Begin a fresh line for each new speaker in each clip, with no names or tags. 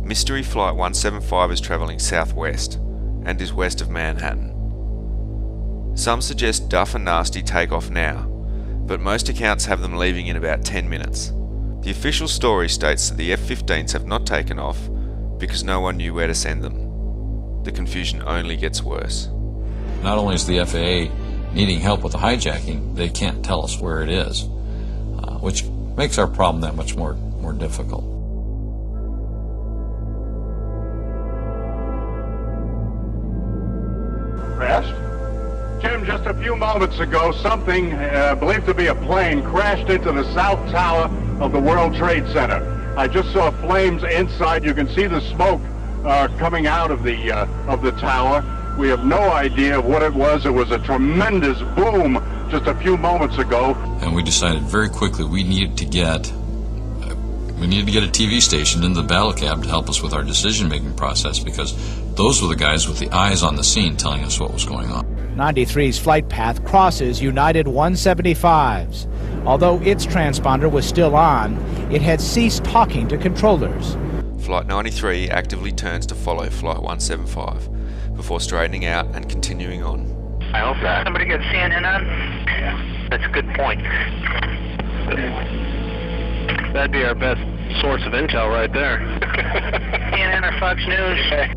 Mystery Flight 175 is travelling southwest and is west of Manhattan. Some suggest Duff and Nasty take off now, but most accounts have them leaving in about 10 minutes. The official story states that the F-15s have not taken off because no one knew where to send them. The confusion only gets worse.
Not only is the FAA needing help with the hijacking, they can't tell us where it is, which makes our problem that much more difficult.
Crashed? Jim, just a few moments ago, something believed to be a plane crashed into the south tower of the World Trade Center. I just saw flames inside. You can see the smoke coming out of the tower. We have no idea what it was. It was a tremendous boom just a few moments ago.
And we decided very quickly we needed to get a TV station in the battle cab to help us with our decision-making process, because those were the guys with the eyes on the scene telling us what was going on.
93's flight path crosses United 175's. Although its transponder was still on, it had ceased talking to controllers.
Flight 93 actively turns to follow Flight 175 before straightening out and continuing on.
I hope that. Somebody got CNN on? Yeah. That's a good point. That'd be our best source of intel right there. CNN or Fox News?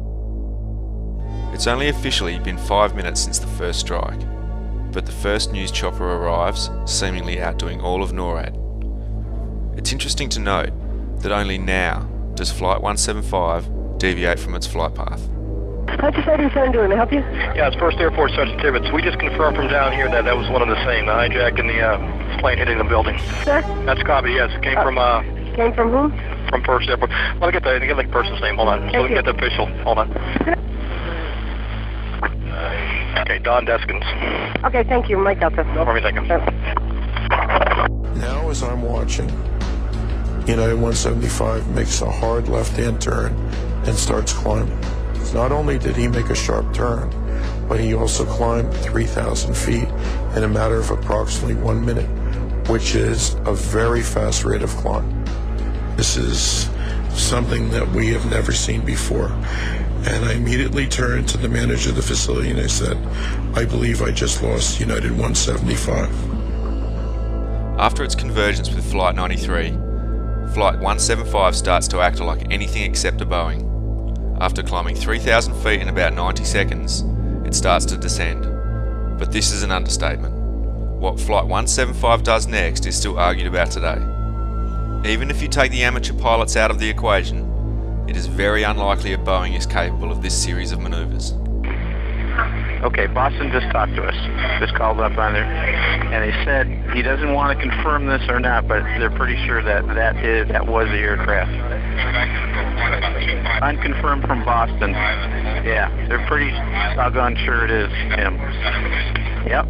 It's only officially been 5 minutes since the first strike, but the first news chopper arrives, seemingly outdoing all of NORAD. It's interesting to note that only now does Flight 175 deviate from its flight path.
How'd you say you're trying to do? Can I help you?
Yeah, it's 1st Air Force Sergeant Tibbetts. We just confirmed from down here that was one of the same, the hijack and the plane hitting the building.
Sir?
That's copy, yes. It came from...
Came from whom?
From 1st Air Force. Well, get the person's name. Hold on. So we can get the official. Hold on. Okay, Don Deskins.
Okay, thank you. Mike Delta.
No problem, thank you.
Now as I'm watching, United 175 makes a hard left-hand turn and starts climbing. Not only did he make a sharp turn, but he also climbed 3,000 feet in a matter of approximately 1 minute, which is a very fast rate of climb. This is something that we have never seen before. And I immediately turned to the manager of the facility and I said, I believe I just lost United 175.
After its convergence with Flight 93, Flight 175 starts to act like anything except a Boeing. After climbing 3,000 feet in about 90 seconds, it starts to descend. But this is an understatement. What Flight 175 does next is still argued about today. Even if you take the amateur pilots out of the equation, it is very unlikely a Boeing is capable of this series of maneuvers.
Okay, Boston just talked to us. Just called up on there, and they said he doesn't want to confirm this or not, but they're pretty sure that was the aircraft. Unconfirmed from Boston. Yeah, they're pretty doggone sure it is him. Yep.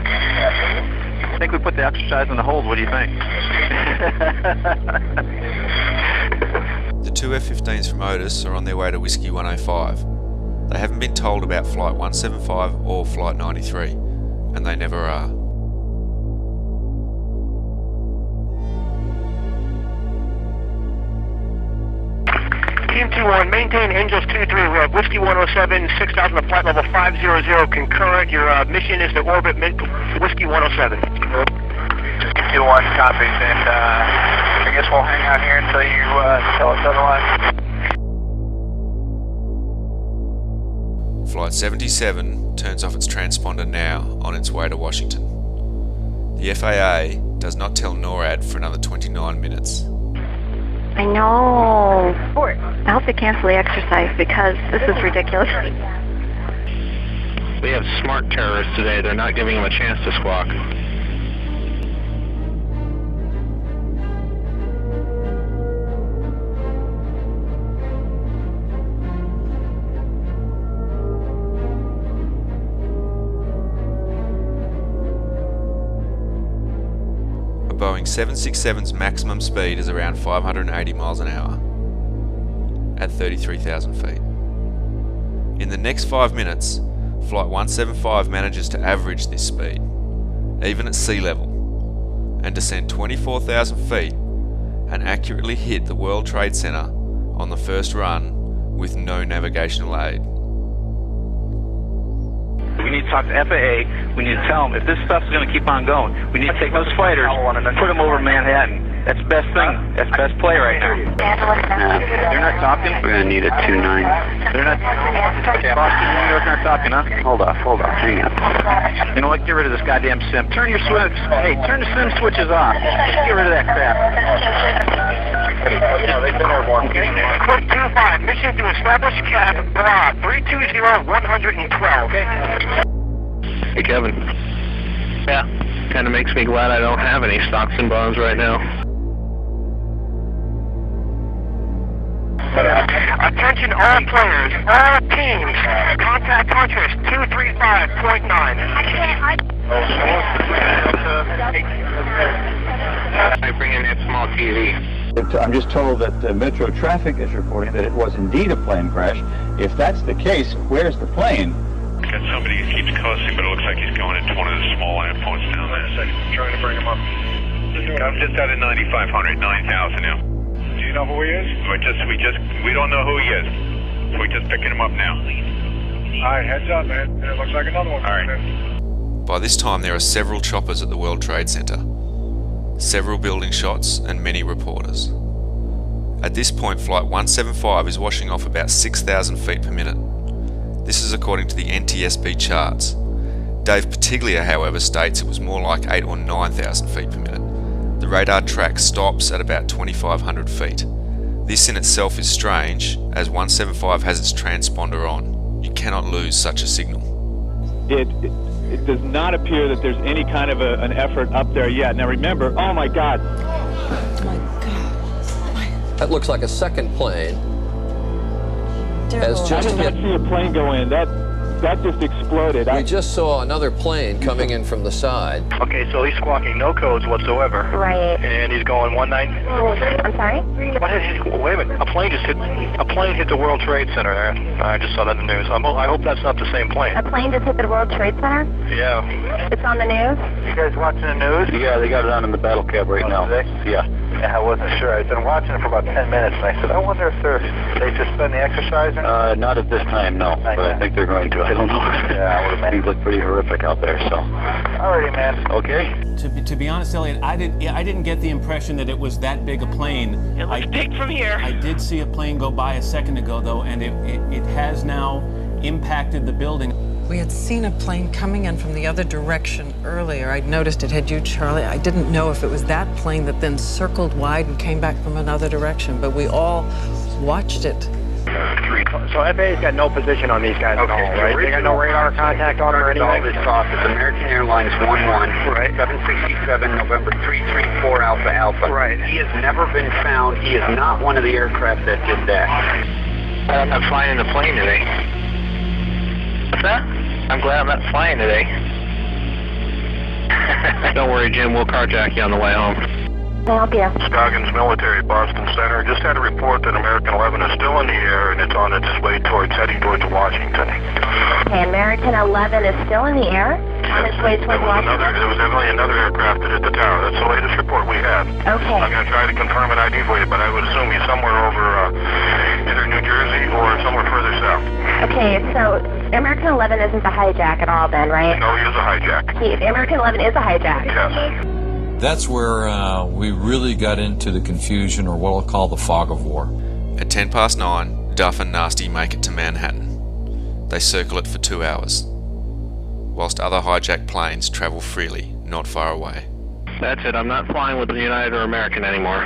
I think we put the exercise on the hold. What do you think?
The two F-15s from Otis are on their way to Whiskey 105. They haven't been told about Flight 175 or Flight 93, and they never are.
Team 2-1, maintain Angels 2-3. We have Whiskey 107, 6,000 to flight level 500 concurrent. Your mission is to orbit Whiskey 107.
Team 2-1 copies, and I guess we'll hang out here until you tell us otherwise.
Flight 77 turns off its transponder now on its way to Washington. The FAA does not tell NORAD for another 29 minutes.
I know. I hope they cancel the exercise because this is ridiculous.
We have smart terrorists today. They're not giving them a chance to squawk.
Boeing 767's maximum speed is around 580 miles an hour at 33,000 feet. In the next 5 minutes, Flight 175 manages to average this speed, even at sea level, and descend 24,000 feet and accurately hit the World Trade Center on the first run with no navigational aid.
We need to talk to FAA. We need to tell them if this stuff's going to keep on going, we need to take those fighters and put them over Manhattan. That's the best thing. That's the best play right now. They're not talking?
We're going to need a 2-9.
They're not. Boston, New York not talking, huh?
Hold on. Hang on.
You know what? Get rid of this goddamn sim. Turn your switch. Hey, turn the sim switches off. Get rid of that crap.
They've been airborne. Quick 2-5. Mission to establish cab broad 320-112.
Hey, Kevin. Yeah. Kind of makes me glad I don't have any stocks and bonds right now.
Attention all players, all teams. Contact Huntress 235.9.
I bring in that small TV.
I'm just told that Metro Traffic is reporting that it was indeed a plane crash. If that's the case, where's the plane?
Got somebody who keeps cussing, but it looks like he's going into one of the small airports down there.
Trying to bring him up.
I'm just out of 9,500, 9,000 now.
Do you know who he is?
We don't know who he is. We're just picking him up now.
All right, heads up, man. It looks like another one.
All right.
By this time there are several choppers at the World Trade Center, several building shots and many reporters. At this point, Flight 175 is washing off about 6,000 feet per minute. This is according to the NTSB charts. Dave Patiglia, however, states it was more like 8,000 or 9,000 feet per minute. The radar track stops at about 2,500 feet. This in itself is strange, as 175 has its transponder on. You cannot lose such a signal.
It does not appear that there's any kind of an effort up there yet. Now remember, oh my God.
Oh my God.
That looks like a second plane. Has just
I did not see a plane go in. That just exploded.
We just saw another plane coming in from the side.
Okay, so he's squawking no codes whatsoever.
Right.
And he's going 19.
I'm sorry?
Wait a minute. A plane hit the World Trade Center there. I just saw that in the news. I hope that's not the same plane.
A plane just hit the World Trade Center?
Yeah.
It's on the news?
You guys watching the news?
Yeah, they got it on in the battle cab right now. Yeah.
Yeah, I wasn't sure. I've been watching it for about 10 minutes, and I said, I wonder if they suspend the exercise.
Not at this time, no. But I think they're going to. I don't know.
Yeah, I would have
Things look pretty horrific out there, so.
Alrighty, man.
Okay.
To be honest, Elliot, I didn't get the impression that it was that big a plane.
It looks big from here.
I did see a plane go by a second ago, though, and it has now impacted the building.
We had seen a plane coming in from the other direction earlier. I'd noticed it had you, Charlie. I didn't know if it was that plane that then circled wide and came back from another direction, but we all watched it.
So FAA's got no position on these guys at all, right? They got no radar contact on them or anything?
All this off. It's American Airlines 11,
right.
767, November 334 Alpha Alpha.
Right.
He has never been found. He is not one of the aircraft that did that.
I'm not flying in the plane today. What's that? I'm glad I'm not flying today.
Don't worry, Jim. We'll carjack you on the way home.
Can I help you?
Scoggins Military, Boston Center. Just had a report that American 11 is still in the air and it's on its way heading towards Washington.
Okay, American 11 is still in the air? On its way towards Washington?
There was definitely another aircraft that hit the tower. That's the latest report we have.
Okay.
I'm going to try to confirm an ID for you, but I would assume he's somewhere over either New Jersey or somewhere further south.
Okay, so American 11 isn't the hijack at all then, right?
No, he is a hijack.
American 11 is a hijack.
Yes.
That's where we really got into the confusion, or what I'll call the fog of war.
At 9:10, Duff and Nasty make it to Manhattan. They circle it for 2 hours, whilst other hijacked planes travel freely, not far away.
That's it. I'm not flying with the United or American anymore.